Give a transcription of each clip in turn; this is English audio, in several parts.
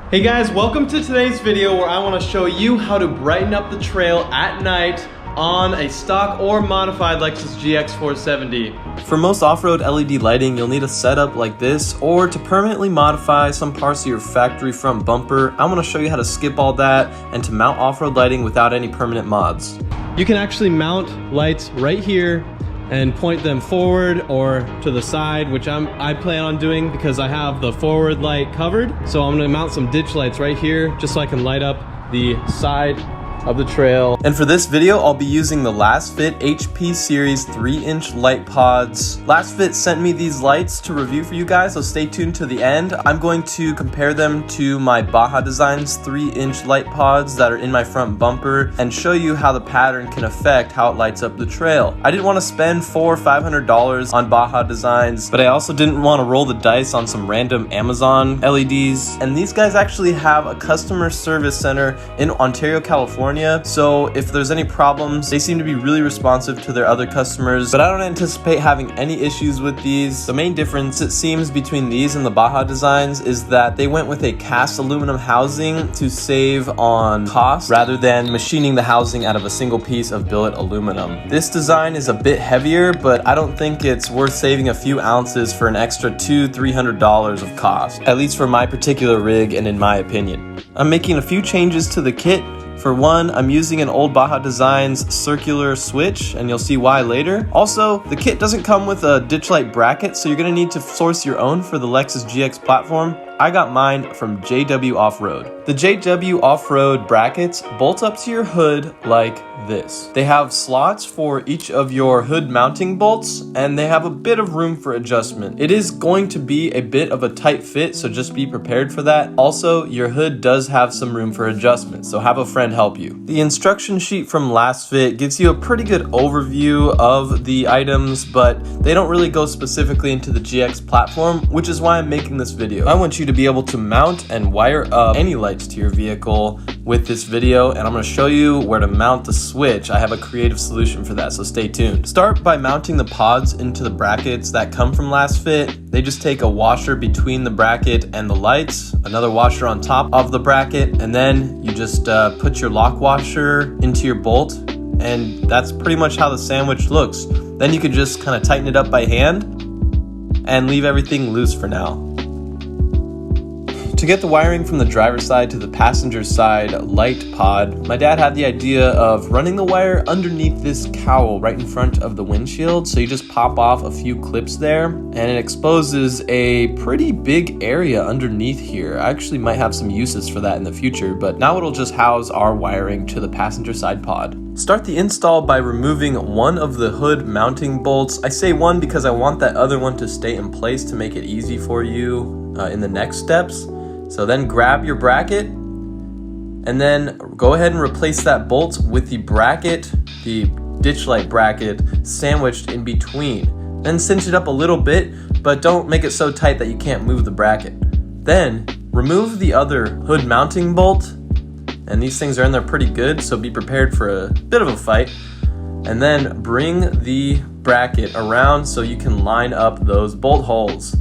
Hey guys, welcome to today's video where I want to show you how to brighten up the trail at night on a stock or modified Lexus GX470. For most off-road LED lighting, you'll need a setup like this, or to permanently modify some parts of your factory front bumper, I want to show you how to skip all that and to mount off-road lighting without any permanent mods. You can actually mount lights right here and point them forward or to the side, which I plan on doing because I have the forward light covered. So I'm gonna mount some ditch lights right here just so I can light up the side of the trail. And for this video, I'll be using the Lasfit HP Series 3-inch light pods. Lasfit sent me these lights to review for you guys, so stay tuned to the end. I'm going to compare them to my Baja Designs 3-inch light pods that are in my front bumper and show you how the pattern can affect how it lights up the trail. I didn't want to spend $400 or $500 on Baja Designs, but I also didn't want to roll the dice on some random Amazon LEDs. And these guys actually have a customer service center in Ontario, California. So if there's any problems, they seem to be really responsive to their other customers, but I don't anticipate having any issues with these. The main difference, it seems, between these and the Baja Designs is that they went with a cast aluminum housing to save on cost rather than machining the housing out of a single piece of billet aluminum. This design is a bit heavier, but I don't think it's worth saving a few ounces for an extra $200-300 of cost, at least for my particular rig and in my opinion. I'm making a few changes to the kit. For one, I'm using an old Baja Designs circular switch, and you'll see why later. Also, the kit doesn't come with a ditch light bracket, so you're going to need to source your own for the Lexus GX platform. I got mine from JW Off-Road. The JW Off-Road brackets bolt up to your hood like this. They have slots for each of your hood mounting bolts, and they have a bit of room for adjustment. It is going to be a bit of a tight fit, so just be prepared for that. Also, your hood does have some room for adjustment, so have a friend help you. The instruction sheet from Lasfit gives you a pretty good overview of the items, but they don't really go specifically into the GX platform, which is why I'm making this video. I want you to be able to mount and wire up any lights to your vehicle with this video, and I'm going to show you where to mount the switch. I have a creative solution for that, so stay tuned. Start by mounting the pods into the brackets that come from Lasfit. They just take a washer between the bracket and the lights, another washer on top of the bracket, and then you just put your lock washer into your bolt, and that's pretty much how the sandwich looks. Then you could just kind of tighten it up by hand and leave everything loose for now. To get the wiring from the driver's side to the passenger side light pod, my dad had the idea of running the wire underneath this cowl right in front of the windshield. So you just pop off a few clips there and it exposes a pretty big area underneath here. I actually might have some uses for that in the future, but now it'll just house our wiring to the passenger side pod. Start the install by removing one of the hood mounting bolts. I say one because I want that other one to stay in place to make it easy for you in the next steps. So then grab your bracket and then go ahead and replace that bolt with the bracket, the ditch light bracket, sandwiched in between. Then cinch it up a little bit, but don't make it so tight that you can't move the bracket. Then remove the other hood mounting bolt, and these things are in there pretty good, so be prepared for a bit of a fight. And then bring the bracket around so you can line up those bolt holes.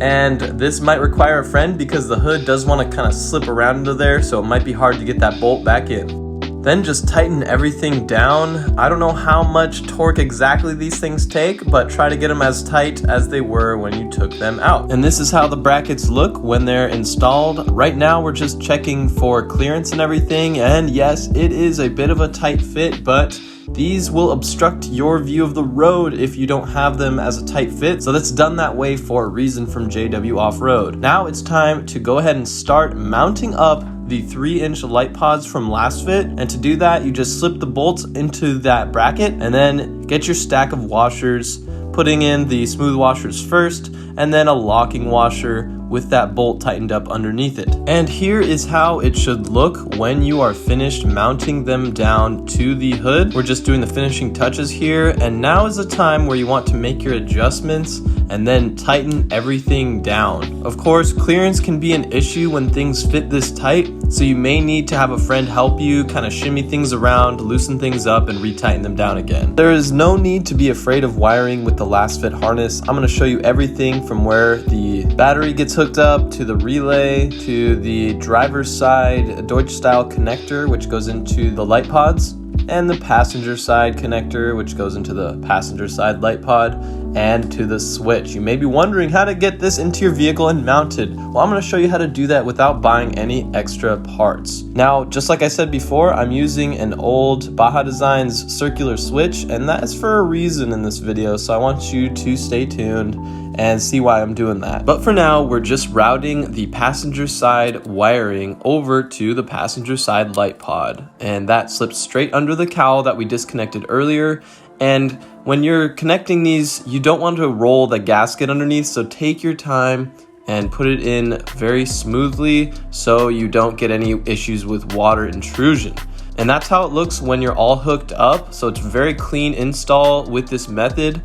And this might require a friend because the hood does want to kind of slip around into there, so it might be hard to get that bolt back in. Then just tighten everything down. I don't know how much torque exactly these things take, but try to get them as tight as they were when you took them out. And this is how the brackets look when they're installed. Right now we're just checking for clearance and everything, and yes, it is a bit of a tight fit, but these will obstruct your view of the road if you don't have them as a tight fit, so that's done that way for a reason from JW Off-Road. Now it's time to go ahead and start mounting up the 3-inch light pods from Lasfit, and to do that you just slip the bolts into that bracket and then get your stack of washers, putting in the smooth washers first and then a locking washer with that bolt tightened up underneath it. And here is how it should look when you are finished mounting them down to the hood. We're just doing the finishing touches here, and now is the time where you want to make your adjustments and then tighten everything down. Of course, clearance can be an issue when things fit this tight, so you may need to have a friend help you kind of shimmy things around, loosen things up, and retighten them down again. There is no need to be afraid of wiring with the Lasfit harness. I'm going to show you everything from where the battery gets hooked up to the relay to the driver's side Deutsch style connector, which goes into the light pods, and the passenger side connector, which goes into the passenger side light pod, and to the switch. You may be wondering how to get this into your vehicle and mounted. Well, I'm going to show you how to do that without buying any extra parts. Now, just like I said before, I'm using an old Baja Designs circular switch, and that is for a reason in this video, so I want you to stay tuned and see why I'm doing that. But for now, we're just routing the passenger side wiring over to the passenger side light pod, and that slips straight under the cowl that we disconnected earlier. And when you're connecting these, you don't want to roll the gasket underneath, so take your time and put it in very smoothly so you don't get any issues with water intrusion. And that's how it looks when you're all hooked up, so it's very clean install with this method.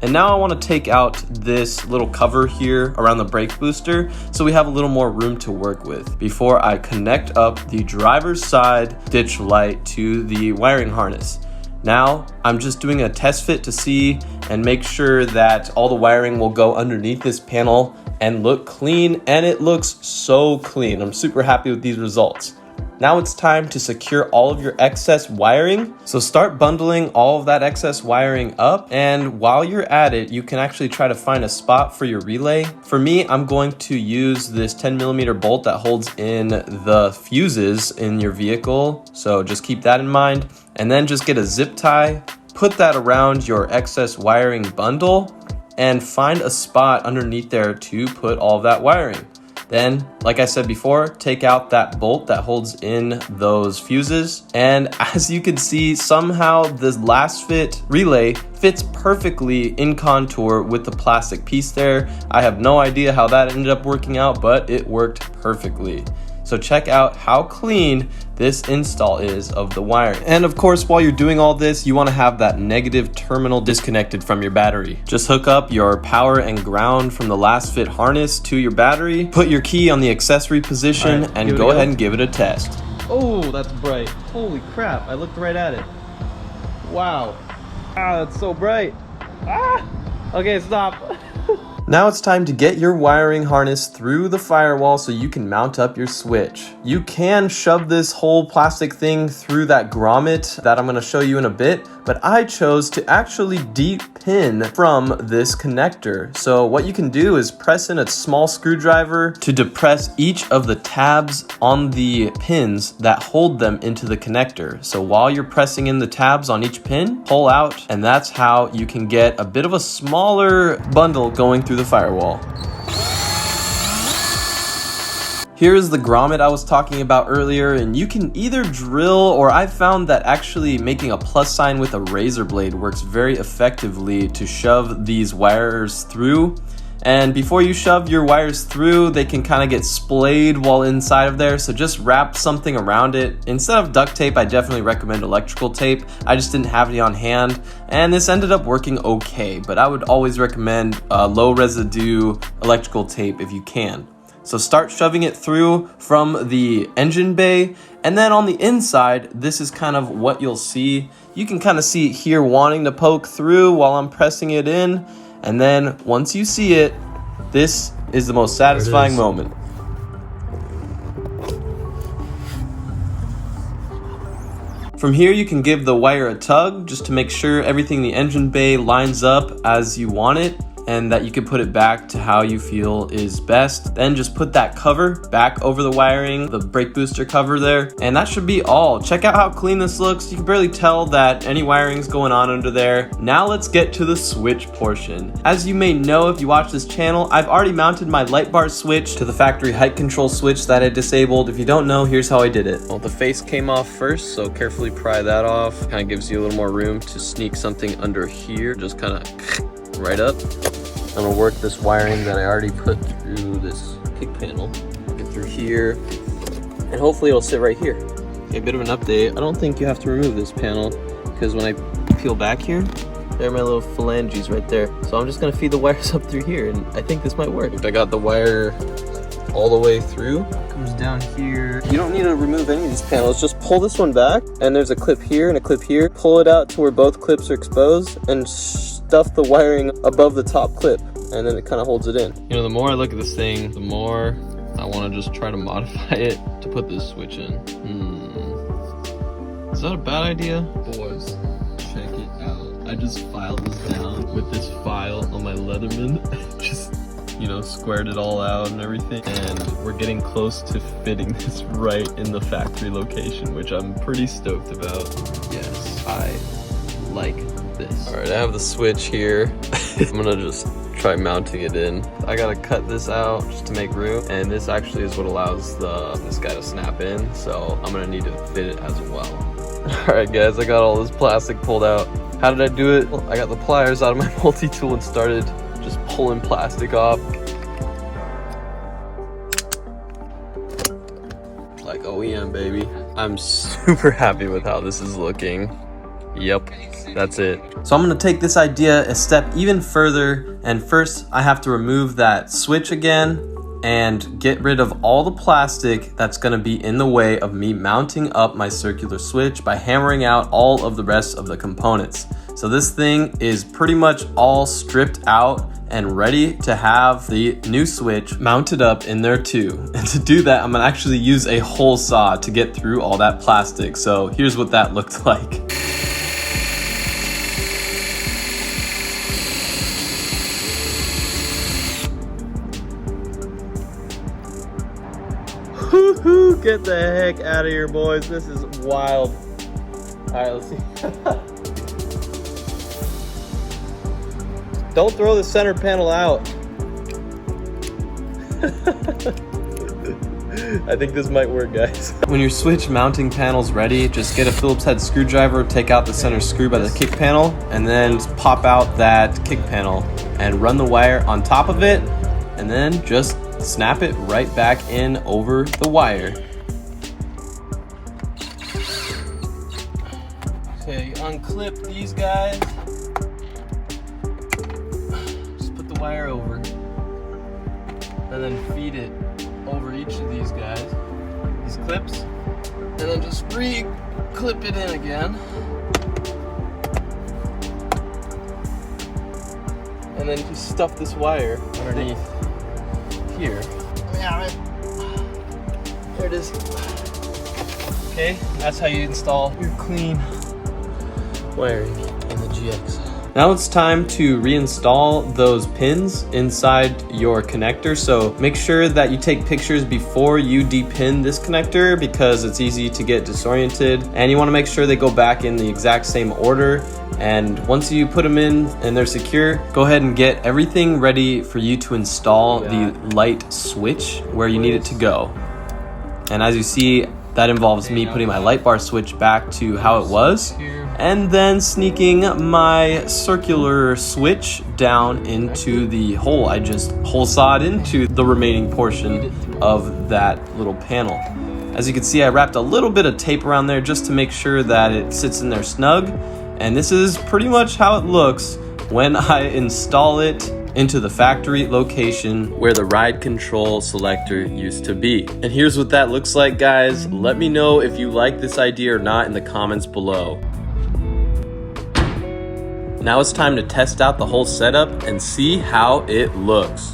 And now I want to take out this little cover here around the brake booster so we have a little more room to work with before I connect up the driver's side ditch light to the wiring harness. Now I'm just doing a test fit to see and make sure that all the wiring will go underneath this panel and look clean, and it looks so clean. I'm super happy with these results. Now it's time to secure all of your excess wiring. So start bundling all of that excess wiring up, and while you're at it, you can actually try to find a spot for your relay. For me, I'm going to use this 10mm bolt that holds in the fuses in your vehicle. So just keep that in mind, and then just get a zip tie, put that around your excess wiring bundle, and find a spot underneath there to put all of that wiring. Then, like I said before, take out that bolt that holds in those fuses. And as you can see, somehow this Lasfit relay fits perfectly in contour with the plastic piece there. I have no idea how that ended up working out, but it worked perfectly. So check out how clean this install is of the wiring. And of course, while you're doing all this, you want to have that negative terminal disconnected from your battery. Just hook up your power and ground from the Lasfit harness to your battery, put your key on the accessory position, and go ahead and give it a test. Oh, that's bright. Holy crap, I looked right at it. Wow. Ah, that's so bright. Ah! Okay, stop. Now it's time to get your wiring harness through the firewall so you can mount up your switch. You can shove this whole plastic thing through that grommet that I'm going to show you in a bit, but I chose to actually de-pin from this connector. So what you can do is press in a small screwdriver to depress each of the tabs on the pins that hold them into the connector. So while you're pressing in the tabs on each pin, pull out, and that's how you can get a bit of a smaller bundle going through the firewall. Here's the grommet I was talking about earlier, and you can either drill, or I found that actually making a plus sign with a razor blade works very effectively to shove these wires through. And before you shove your wires through, they can kind of get splayed while inside of there, so just wrap something around it. Instead of duct tape, I definitely recommend electrical tape. I just didn't have any on hand, and this ended up working okay, but I would always recommend low residue electrical tape if you can. So start shoving it through from the engine bay, and then on the inside, this is kind of what you'll see. You can kind of see it here wanting to poke through while I'm pressing it in. And then once you see it, this is the most satisfying moment. From here, you can give the wire a tug just to make sure everything in the engine bay lines up as you want it, and that you can put it back to how you feel is best. Then just put that cover back over the wiring, the brake booster cover there, and that should be all. Check out how clean this looks. You can barely tell that any wiring's going on under there. Now let's get to the switch portion. As you may know if you watch this channel, I've already mounted my light bar switch to the factory height control switch that I disabled. If you don't know, here's how I did it. Well, the face came off first, so carefully pry that off. Kind of gives you a little more room to sneak something under here. Just kind of right up. I'm gonna work this wiring that I already put through this kick panel. Get through here, and hopefully it'll sit right here. Okay, a bit of an update. I don't think you have to remove this panel, because when I peel back here, There are my little phalanges right there. So I'm just gonna feed the wires up through here, and I think this might work. I got the wire all the way through. Comes down here. You don't need to remove any of these panels. Just pull this one back, and there's a clip here and a clip here. Pull it out to where both clips are exposed, and stuff the wiring above the top clip, and then it kind of holds it in. You know, the more I look at this thing, the more I want to just try to modify it to put this switch in. Is that a bad idea? Boys, check it out. I just filed this down with this file on my Leatherman. Just, you know, squared it all out and everything. And we're getting close to fitting this right in the factory location, which I'm pretty stoked about. Yes, I like this. All right, I have the switch here. I'm gonna just try mounting it in. I gotta cut this out just to make room, and this actually is what allows this guy to snap in, so I'm gonna need to fit it as well. All right guys, I got all this plastic pulled out. How did I do it? Well, I got the pliers out of my multi-tool and started just pulling plastic off. Like OEM, baby. I'm super happy with how this is looking. Yep, that's it. So I'm gonna take this idea a step even further, and first I have to remove that switch again and get rid of all the plastic that's gonna be in the way of me mounting up my circular switch by hammering out all of the rest of the components. So this thing is pretty much all stripped out and ready to have the new switch mounted up in there too. And to do that, I'm gonna actually use a hole saw to get through all that plastic. So here's what that looked like. Woohoo! Get the heck out of here, boys. This is wild. All right, let's see. Don't throw the center panel out. I think this might work, guys. When your switch mounting panel's ready, just get a Phillips head screwdriver, take out the center screw by the kick panel, and then pop out that kick panel and run the wire on top of it, and then just snap it right back in over the wire. Okay, unclip these guys. Just put the wire over, and then feed it over each of these guys, these clips, and then just re-clip it in again. And then just stuff this wire underneath here. There it is. Okay, that's how you install your clean wiring in the GX. Now it's time to reinstall those pins inside your connector. So make sure that you take pictures before you depin this connector, because it's easy to get disoriented, and you want to make sure they go back in the exact same order. And once you put them in and they're secure, go ahead and get everything ready for you to install the light switch where you need it to go. And as you see, that involves me putting my light bar switch back to how it was, and then sneaking my circular switch down into the hole I just hole sawed into the remaining portion of that little panel. As you can see, I wrapped a little bit of tape around there just to make sure that it sits in there snug. And this is pretty much how it looks when I install it into the factory location where the ride control selector used to be. And here's what that looks like, guys. Let me know if you like this idea or not in the comments below. Now it's time to test out the whole setup and see how it looks.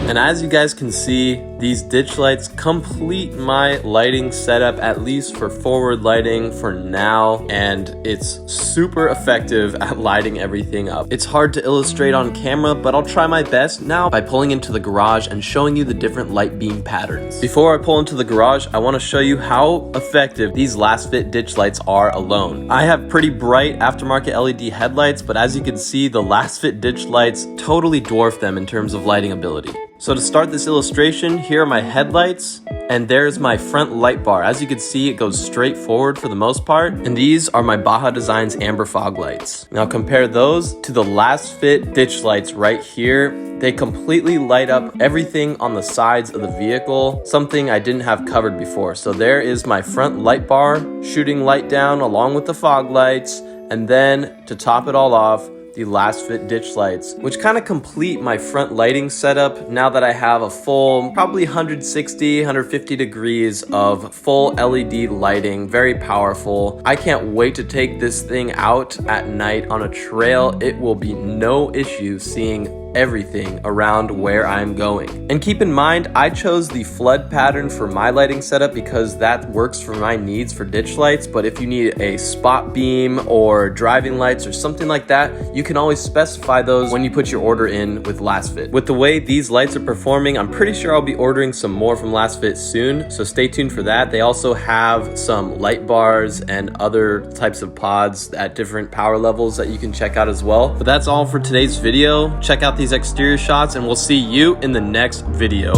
And as you guys can see, these ditch lights complete my lighting setup, at least for forward lighting for now, and it's super effective at lighting everything up. It's hard to illustrate on camera, but I'll try my best now by pulling into the garage and showing you the different light beam patterns. Before I pull into the garage, I want to show you how effective these Lasfit ditch lights are alone. I have pretty bright aftermarket LED headlights, but as you can see, the Lasfit ditch lights totally dwarf them in terms of lighting ability. So to start this illustration, here are my headlights, and there's my front light bar. As you can see, it goes straight forward for the most part, and these are my Baja Designs amber fog lights. Now compare those to the Lasfit ditch lights right here. They completely light up everything on the sides of the vehicle, something I didn't have covered before. So there is my front light bar, shooting light down along with the fog lights, and then to top it all off, the Lasfit ditch lights, which kind of complete my front lighting setup now that I have a full, probably 160, 150 degrees of full LED lighting, very powerful. I can't wait to take this thing out at night on a trail. It will be no issue seeing everything around where I'm going. And keep in mind, I chose the flood pattern for my lighting setup because that works for my needs for ditch lights. But if you need a spot beam or driving lights or something like that, you can always specify those when you put your order in with Lasfit. With the way these lights are performing, I'm pretty sure I'll be ordering some more from Lasfit soon, so stay tuned for that. They also have some light bars and other types of pods at different power levels that you can check out as well. But that's all for today's video. Check out these exterior shots, and we'll see you in the next video.